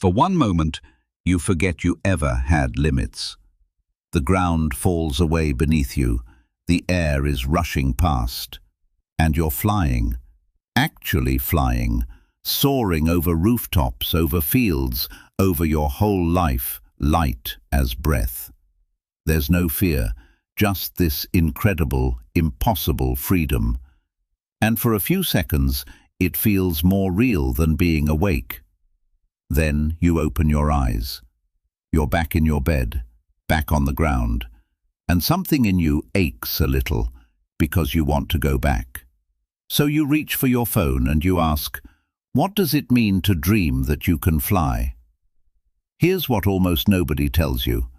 For one moment, you forget you ever had limits. The ground falls away beneath you, the air is rushing past, and you're flying, actually flying, soaring over rooftops, over fields, over your whole life, light as breath. There's no fear, just this incredible, impossible freedom. And for a few seconds, it feels more real than being awake. Then you open your eyes. You're back in your bed, back on the ground, and something in you aches a little because you want to go back. So you reach for your phone and you ask, what does it mean to dream that you can fly? Here's what almost nobody tells you.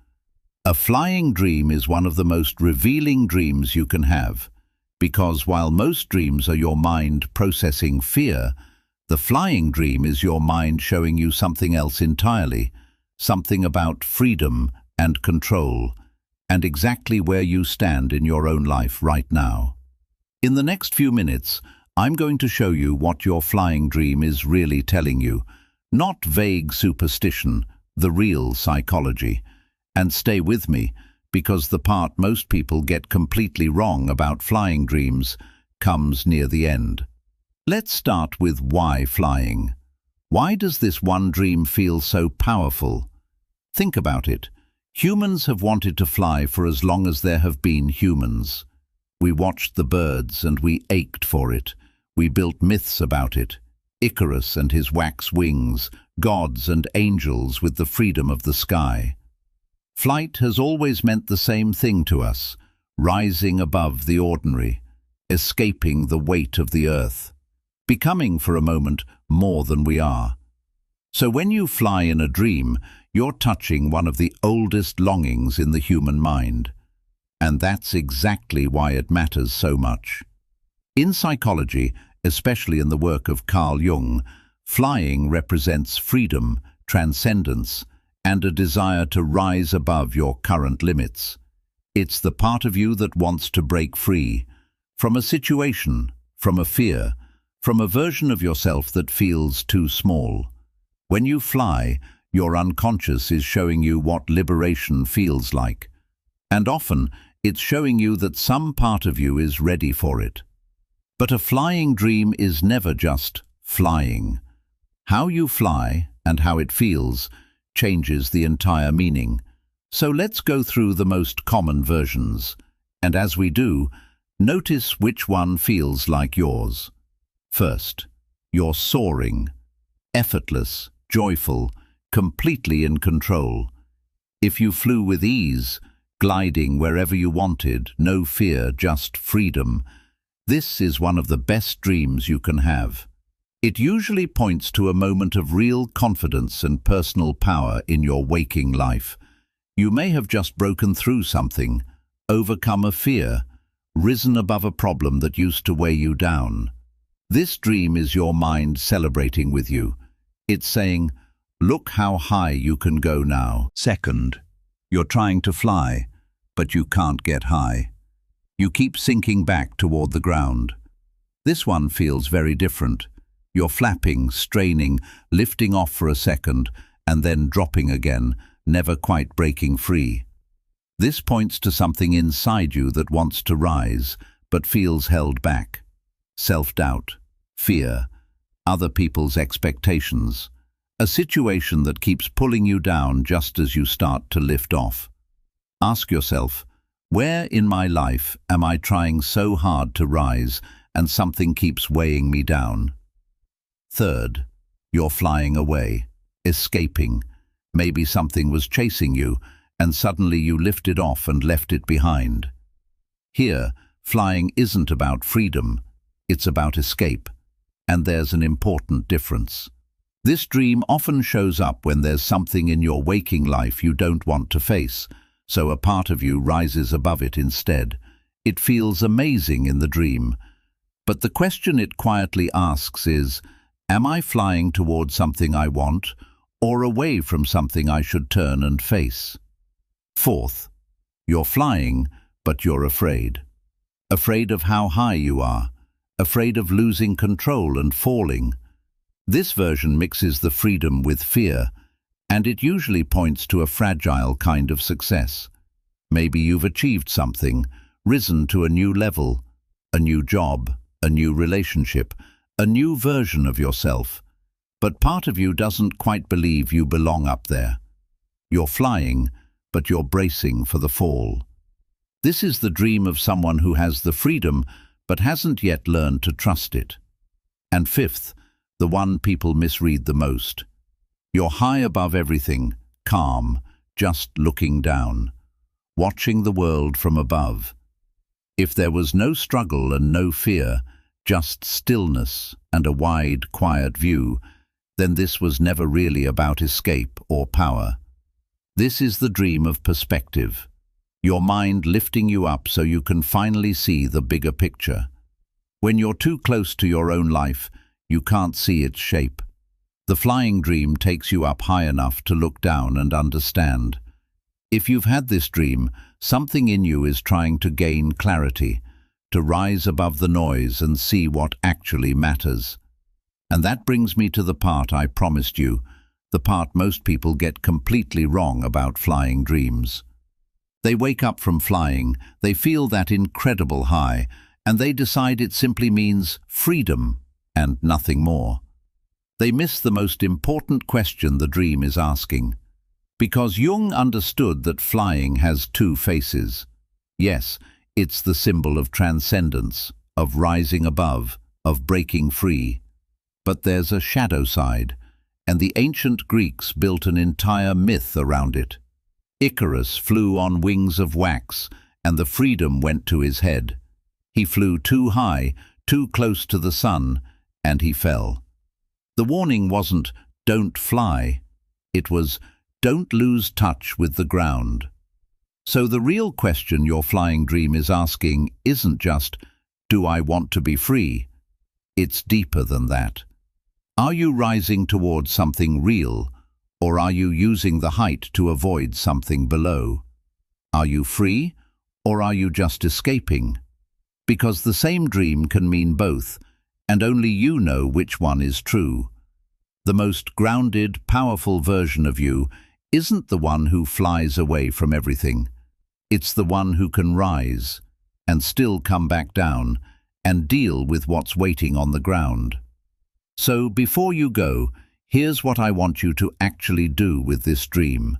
A flying dream is one of the most revealing dreams you can have, because while most dreams are your mind processing fear, the flying dream is your mind showing you something else entirely, something about freedom and control, and exactly where you stand in your own life right now. In the next few minutes, I'm going to show you what your flying dream is really telling you, not vague superstition, the real psychology. And stay with me, because the part most people get completely wrong about flying dreams comes near the end. Let's start with why flying. Why does this one dream feel so powerful? Think about it. Humans have wanted to fly for as long as there have been humans. We watched the birds and we ached for it. We built myths about it. Icarus and his wax wings, gods and angels with the freedom of the sky. Flight has always meant the same thing to us, rising above the ordinary, escaping the weight of the earth, becoming for a moment more than we are. So when you fly in a dream, you're touching one of the oldest longings in the human mind. And that's exactly why it matters so much. In psychology, especially in the work of Carl Jung, flying represents freedom, transcendence, and a desire to rise above your current limits. It's the part of you that wants to break free from a situation, from a fear, from a version of yourself that feels too small. When you fly, your unconscious is showing you what liberation feels like. And often, it's showing you that some part of you is ready for it. But a flying dream is never just flying. How you fly and how it feels changes the entire meaning. So let's go through the most common versions. And as we do, notice which one feels like yours. First, you're soaring. Effortless, joyful, completely in control. If you flew with ease, gliding wherever you wanted, no fear, just freedom, this is one of the best dreams you can have. It usually points to a moment of real confidence and personal power in your waking life. You may have just broken through something, overcome a fear, risen above a problem that used to weigh you down. This dream is your mind celebrating with you. It's saying, look how high you can go now. Second, you're trying to fly, but you can't get high. You keep sinking back toward the ground. This one feels very different. You're flapping, straining, lifting off for a second, and then dropping again, never quite breaking free. This points to something inside you that wants to rise, but feels held back. Self-doubt, fear, other people's expectations, a situation that keeps pulling you down just as you start to lift off. Ask yourself, where in my life am I trying so hard to rise and something keeps weighing me down? Third, you're flying away, escaping. Maybe something was chasing you, and suddenly you lifted off and left it behind. Here, flying isn't about freedom, it's about escape. And there's an important difference. This dream often shows up when there's something in your waking life you don't want to face, so a part of you rises above it instead. It feels amazing in the dream. But the question it quietly asks is, am I flying toward something I want, or away from something I should turn and face? Fourth, you're flying, but you're afraid. Afraid of how high you are, afraid of losing control and falling. This version mixes the freedom with fear, And it usually points to a fragile kind of success. Maybe you've achieved something, risen to a new level, a new job, a new relationship, a new version of yourself. But part of you doesn't quite believe you belong up there. You're flying, but you're bracing for the fall. This is the dream of someone who has the freedom, but hasn't yet learned to trust it. And fifth, the one people misread the most. You're high above everything, calm, just looking down, watching the world from above. If there was no struggle and no fear, just stillness and a wide, quiet view, then this was never really about escape or power. This is the dream of perspective, your mind lifting you up so you can finally see the bigger picture. When you're too close to your own life, you can't see its shape. The flying dream takes you up high enough to look down and understand. If you've had this dream, something in you is trying to gain clarity, to rise above the noise and see what actually matters. And that brings me to the part I promised you, the part most people get completely wrong about flying dreams. They wake up from flying, they feel that incredible high, and they decide it simply means freedom and nothing more. They miss the most important question the dream is asking. Because Jung understood that flying has two faces. Yes, it's the symbol of transcendence, of rising above, of breaking free. But there's a shadow side, and the ancient Greeks built an entire myth around it. Icarus flew on wings of wax, and the freedom went to his head. He flew too high, too close to the sun, and he fell. The warning wasn't, "Don't fly." It was, "Don't lose touch with the ground." So the real question your flying dream is asking isn't just, "Do I want to be free?" It's deeper than that. Are you rising towards something real, or are you using the height to avoid something below? Are you free, or are you just escaping? Because the same dream can mean both, and only you know which one is true. The most grounded, powerful version of you isn't the one who flies away from everything. It's the one who can rise and still come back down and deal with what's waiting on the ground. So before you go, here's what I want you to actually do with this dream.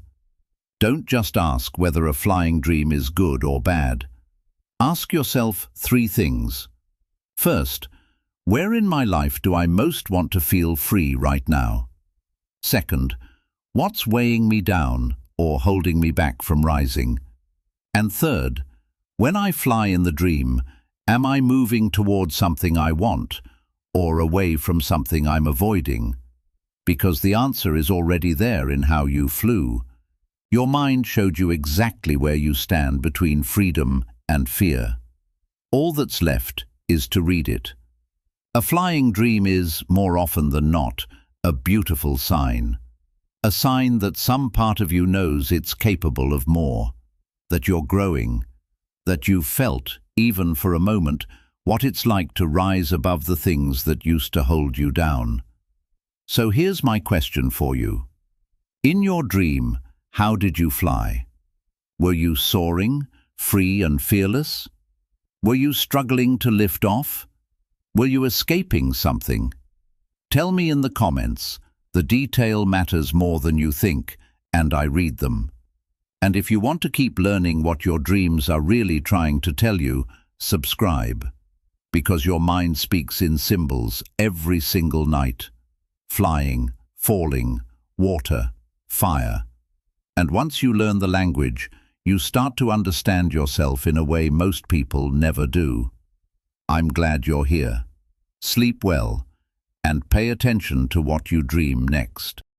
Don't just ask whether a flying dream is good or bad. Ask yourself 3 things. First, where in my life do I most want to feel free right now? Second, what's weighing me down or holding me back from rising? And third, when I fly in the dream, am I moving towards something I want or away from something I'm avoiding? Because the answer is already there in how you flew. Your mind showed you exactly where you stand between freedom and fear. All that's left is to read it. A flying dream is, more often than not, a beautiful sign. A sign that some part of you knows it's capable of more, that you're growing, that you've felt, even for a moment, what it's like to rise above the things that used to hold you down. So here's my question for you. In your dream, how did you fly? Were you soaring, free and fearless? Were you struggling to lift off? Were you escaping something? Tell me in the comments. The detail matters more than you think, and I read them. And if you want to keep learning what your dreams are really trying to tell you, subscribe. Because your mind speaks in symbols every single night. Flying, falling, water, fire. And once you learn the language, you start to understand yourself in a way most people never do. I'm glad you're here. Sleep well, and pay attention to what you dream next.